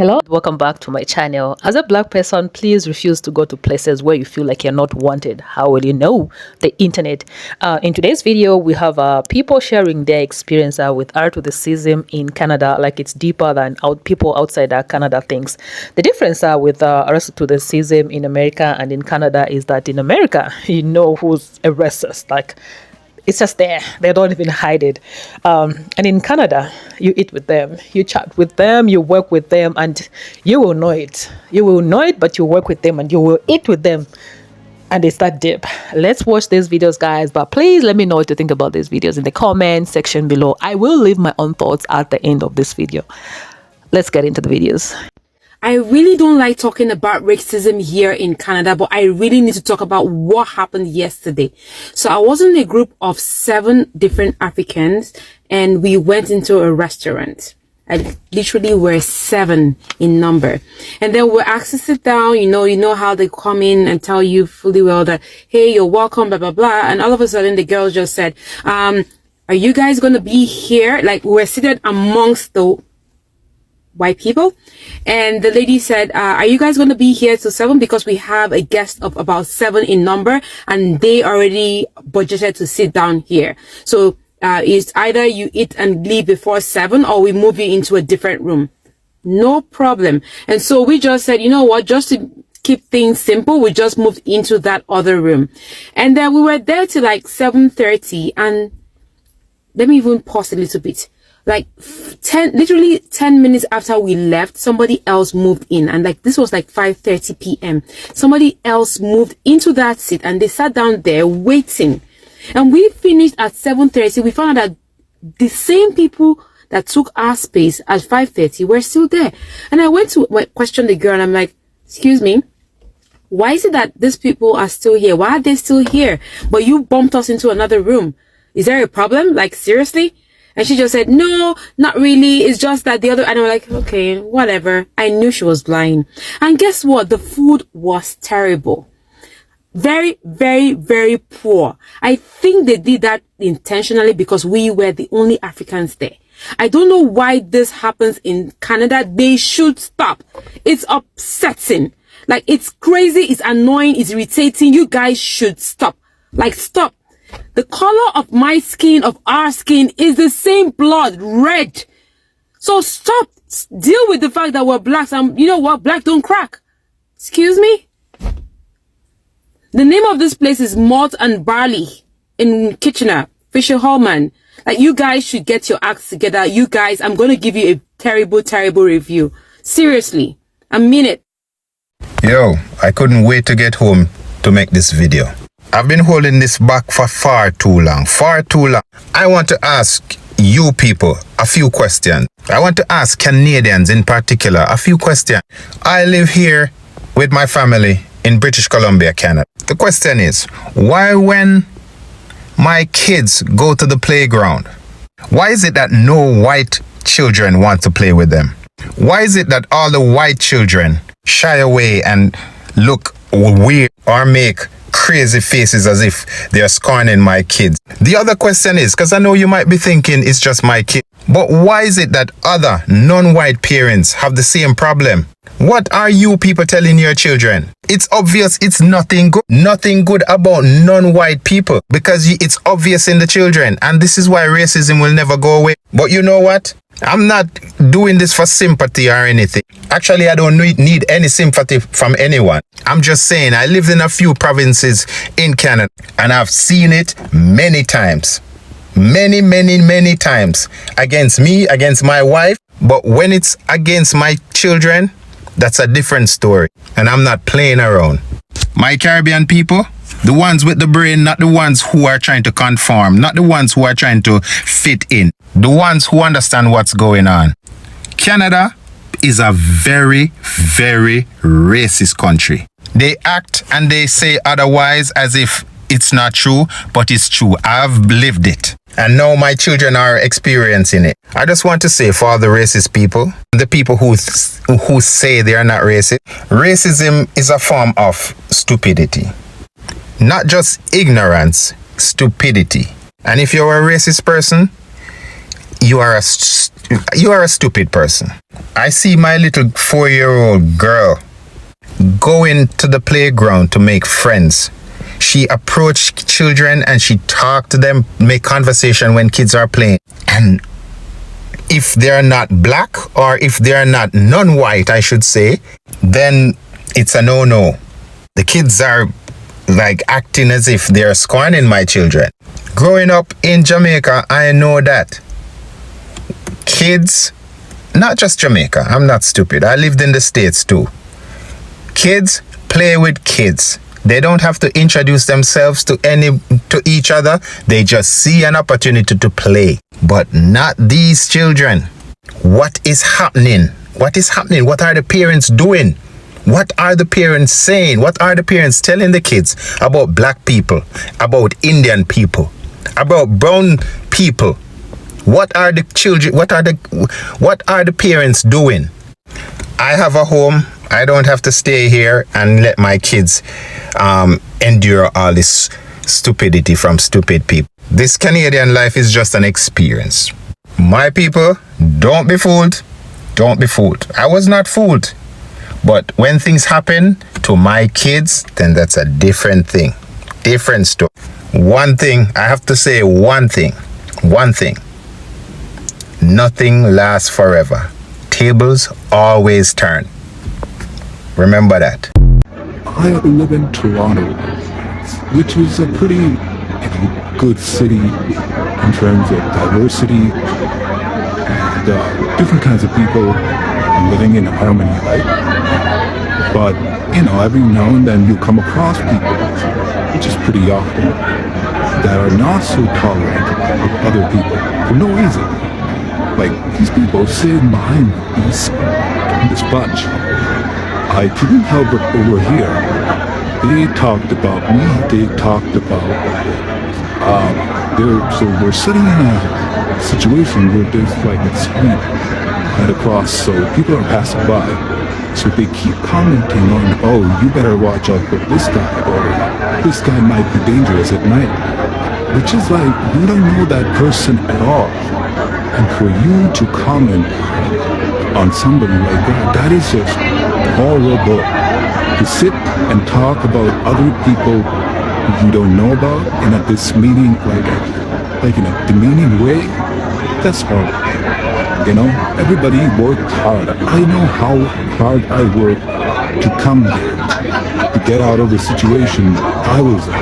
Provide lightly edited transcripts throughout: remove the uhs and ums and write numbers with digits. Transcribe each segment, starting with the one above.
Hello, welcome back to my channel. As a black person, please refuse to go to places where you feel like you're not wanted. How will you know? The internet. In today's video, we have people sharing their experience with R.A.C.I in Canada. Like, it's deeper than people outside Canada thinks. The difference with R.A.C.I in America and in Canada is that in America, you know who's a racist. Like, it's just there. They don't even hide it. And in Canada, you eat with them, you chat with them, you work with them, and you will know it. You will know it, but you work with them and you will eat with them. And it's that deep. Let's watch these videos, guys. But please let me know what you think about these videos in the comment section below. I will leave my own thoughts at the end of this video. Let's get into the videos. I really don't like talking about racism here in Canada, but I really need to talk about what happened yesterday. So I was in a group of 7 different Africans and we went into a restaurant. I literally were 7 in number. And then we're asked to sit down, you know how they come in and tell you fully well that, hey, you're welcome, blah, blah, blah. And all of a sudden the girl just said, are you guys going to be here? Like, we're seated amongst the white people, and the lady said, are you guys going to be here till 7, because we have a guest of about 7 in number and they already budgeted to sit down here. So it's either you eat and leave before 7 or we move you into a different room. No problem. And so we just said, you know what, just to keep things simple, we just moved into that other room. And then we were there till like 7:30, and let me even pause a little bit. Like literally 10 minutes after we left, somebody else moved in, and like this was like 5:30 p.m. Somebody else moved into that seat and they sat down there waiting. And we finished at 7:30. We found out that the same people that took our space at 5:30 were still there. And I went to question the girl and I'm like, excuse me, why is it that these people are still here? Why are they still here? But you bumped us into another room. Is there a problem? Like, seriously? And she just said, no, not really. It's just that the other, and I'm like, okay, whatever. I knew she was lying. And guess what? The food was terrible. Very, very, very poor. I think they did that intentionally because we were the only Africans there. I don't know why this happens in Canada. They should stop. It's upsetting. Like, it's crazy. It's annoying. It's irritating. You guys should stop. Like, stop. The color of my skin, of our skin, is the same blood, red. So stop. Deal with the fact that we're blacks. And you know what? Black don't crack. Excuse me? The name of this place is Malt and Barley in Kitchener, Fisher Hallman. Like, you guys should get your acts together. You guys, I'm going to give you a terrible, terrible review. Seriously. I mean it. Yo, I couldn't wait to get home to make this video. I've been holding this back for far too long. I want to ask you people a few questions. I want to ask Canadians in particular a few questions. I live here with my family in British Columbia, Canada. The question is, why when my kids go to the playground, why is it that no white children want to play with them? Why is it that all the white children shy away and look weird or make crazy faces as if they're scorning my kids? The other question is, because I know you might be thinking it's just my kid, but why is it that other non-white parents have the same problem? What are you people telling your children? It's obvious it's nothing good about non-white people, because it's obvious in the children, and this is why racism will never go away. But you know what? I'm not doing this for sympathy or anything. Actually, I don't need any sympathy from anyone. I'm just saying, I lived in a few provinces in Canada and I've seen it many times. Many times. Against me, against my wife. But when it's against my children, that's a different story. And I'm not playing around. My Caribbean people, the ones with the brain, not the ones who are trying to conform, not the ones who are trying to fit in, the ones who understand what's going on. Canada is a very, very racist country. They act and they say otherwise as if it's not true, but it's true. I've lived it. And now my children are experiencing it. I just want to say, for all the racist people, the people who say they are not racist, racism is a form of stupidity. Not just ignorance, stupidity. And if you're a racist person, you are a stupid person. I see my little 4-year-old girl going to the playground to make friends. She approached children and she talked to them, make conversation when kids are playing. And if they're not black, or if they're not non-white, I should say, then it's a no-no. The kids are like acting as if they're scorning my children. Growing up in Jamaica, I know that kids, not just Jamaica, I'm not stupid, I lived in the States too. Kids play with kids. They don't have to introduce themselves to each other. They just see an opportunity to play. But not these children. What is happening? What is happening? What are the parents doing? What are the parents saying? What are the parents telling the kids about black people, about Indian people, about brown people? What are the children, what are the parents doing? I have a home. I don't have to stay here and let my kids endure all this stupidity from stupid people. This Canadian life is just an experience. My people, don't be fooled. Don't be fooled. I was not fooled. But when things happen to my kids, then that's a different thing. Different story. One thing, I have to say one thing. Nothing lasts forever. Tables always turn. Remember that. I live in Toronto, which is a pretty good city in terms of diversity and different kinds of people living in harmony, right? But, every now and then you come across people, which is pretty often, that are not so tolerant of other people for no reason. Like, these people sitting behind this bunch, I couldn't help but overhear. They talked about me, they talked about, so we're sitting in a situation where there's like a street right across, so people are passing by. So they keep commenting on, oh, you better watch out for this guy, or this guy might be dangerous at night. Which is like, you don't know that person at all. And for you to comment on somebody like that, that is just horrible. To sit and talk about other people you don't know about in this meeting, like in a demeaning way, that's horrible. Everybody worked hard. I know how hard I worked to come here, to get out of the situation I was in.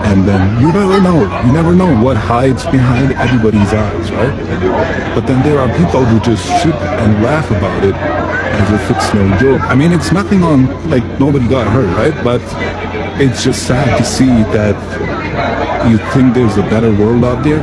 And then you never know what hides behind everybody's eyes, right? But then there are people who just sit and laugh about it as if it's no joke. I mean, it's nothing on, like, nobody got hurt, right? But it's just sad to see that you think there's a better world out there.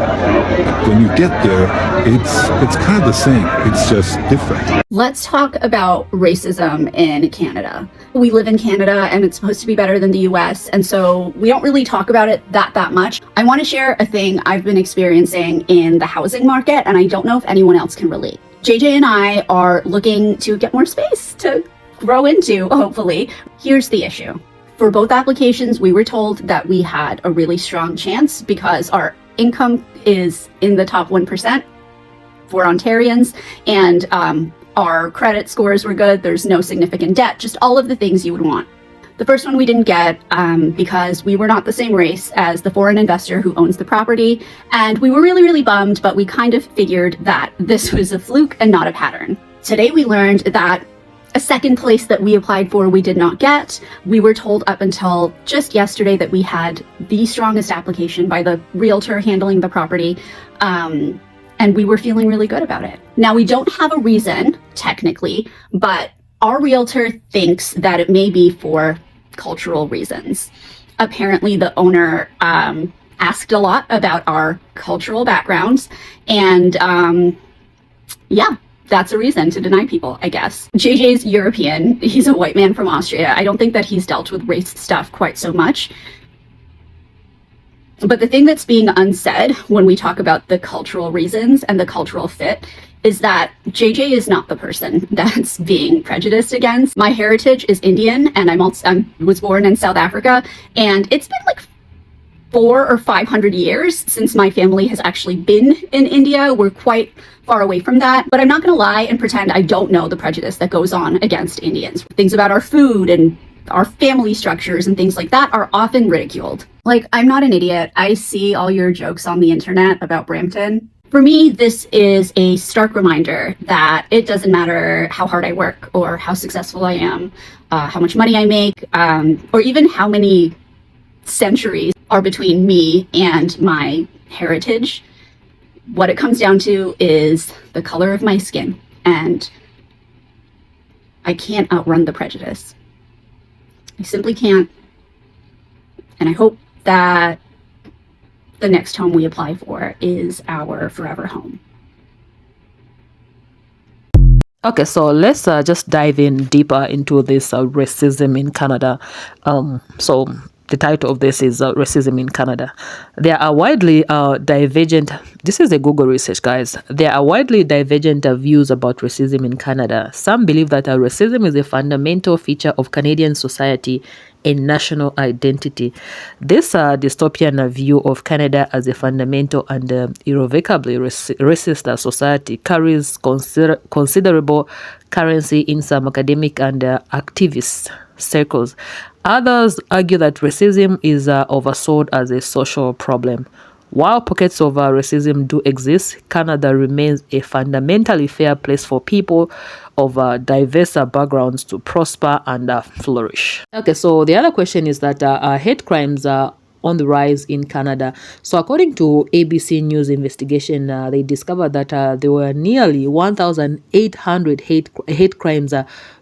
When you get there, it's kind of the same. It's just different. Let's talk about racism in Canada. We live in Canada and it's supposed to be better than the US, and so we don't really talk about it that much. I want to share a thing I've been experiencing in the housing market, and I don't know if anyone else can relate. JJ and I are looking to get more space to grow into, hopefully. Here's the issue. For both applications, we were told that we had a really strong chance because our income is in the top 1% for Ontarians, and our credit scores were good. There's no significant debt, just all of the things you would want. The first one we didn't get because we were not the same race as the foreign investor who owns the property, and we were really bummed, but we kind of figured that this was a fluke and not a pattern. Today we learned that a second place that we applied for we did not get. We were told up until just yesterday that we had the strongest application by the realtor handling the property, and we were feeling really good about it. Now, we don't have a reason, technically, but our realtor thinks that it may be for cultural reasons. Apparently, the owner asked a lot about our cultural backgrounds, and yeah, that's a reason to deny people, I guess. JJ's European. He's a white man from Austria. I don't think that he's dealt with race stuff quite so much. But the thing that's being unsaid when we talk about the cultural reasons and the cultural fit is that JJ is not the person that's being prejudiced against. My heritage is Indian, and I was born in South Africa, and it's been like 400 or 500 years since my family has actually been in India. We're quite far away from that, but I'm not going to lie and pretend I don't know the prejudice that goes on against Indians. Things about our food and our family structures and things like that are often ridiculed. Like, I'm not an idiot. I see all your jokes on the internet about Brampton. For me, this is a stark reminder that it doesn't matter how hard I work or how successful I am, how much money I make, or even how many centuries are between me and my heritage. What it comes down to is the color of my skin, and I can't outrun the prejudice. I simply can't. And I hope that the next home we apply for is our forever home. Okay, so let's just dive in deeper into this racism in Canada. So the title of this is Racism in Canada. There are widely divergent, this is a Google research, guys. There are widely divergent views about racism in Canada. Some believe that racism is a fundamental feature of Canadian society and national identity. This dystopian view of Canada as a fundamental and irrevocably racist society carries considerable currency in some academic and activist circles. Others argue that racism is oversold as a social problem. While pockets of racism do exist, Canada remains a fundamentally fair place for people of diverse backgrounds to prosper and flourish. Okay, so the other question is that hate crimes are on the rise in Canada. So according to ABC News investigation, they discovered that there were nearly 1,800 hate crimes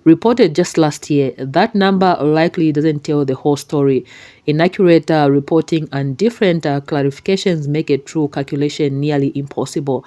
reported just last year. That number likely doesn't tell the whole story. Inaccurate reporting and different clarifications make a true calculation nearly impossible.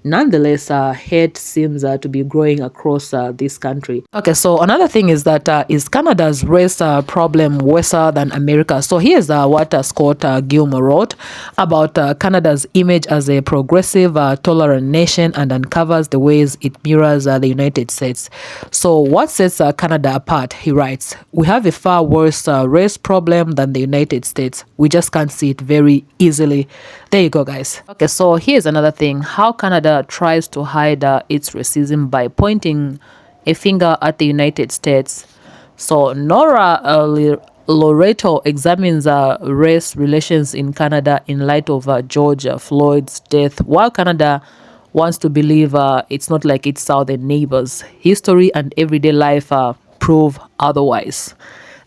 Nonetheless, hate seems to be growing across this country. Okay, so another thing is that is Canada's race problem worse than America? So here's what Scott Gilmore wrote about Canada's image as a progressive, tolerant nation and uncovers the ways it mirrors the United States. So what sets Canada apart? He writes, "We have a far worse race problem than the United States. We just can't see it very easily." There you go, guys. Okay, so here's another thing. How Canada tries to hide its racism by pointing a finger at the United States. So Nora Loreto examines race relations in Canada in light of George Floyd's death, while Canada wants to believe it's not like its southern neighbors. History and everyday life prove otherwise.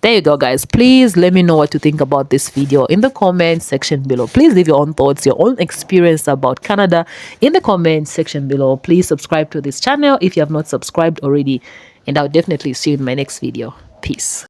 There you go, guys. Please let me know what you think about this video in the comment section below. Please leave your own thoughts, your own experience about Canada in the comment section below. Please subscribe to this channel if you have not subscribed already, and I'll definitely see you in my next video. Peace.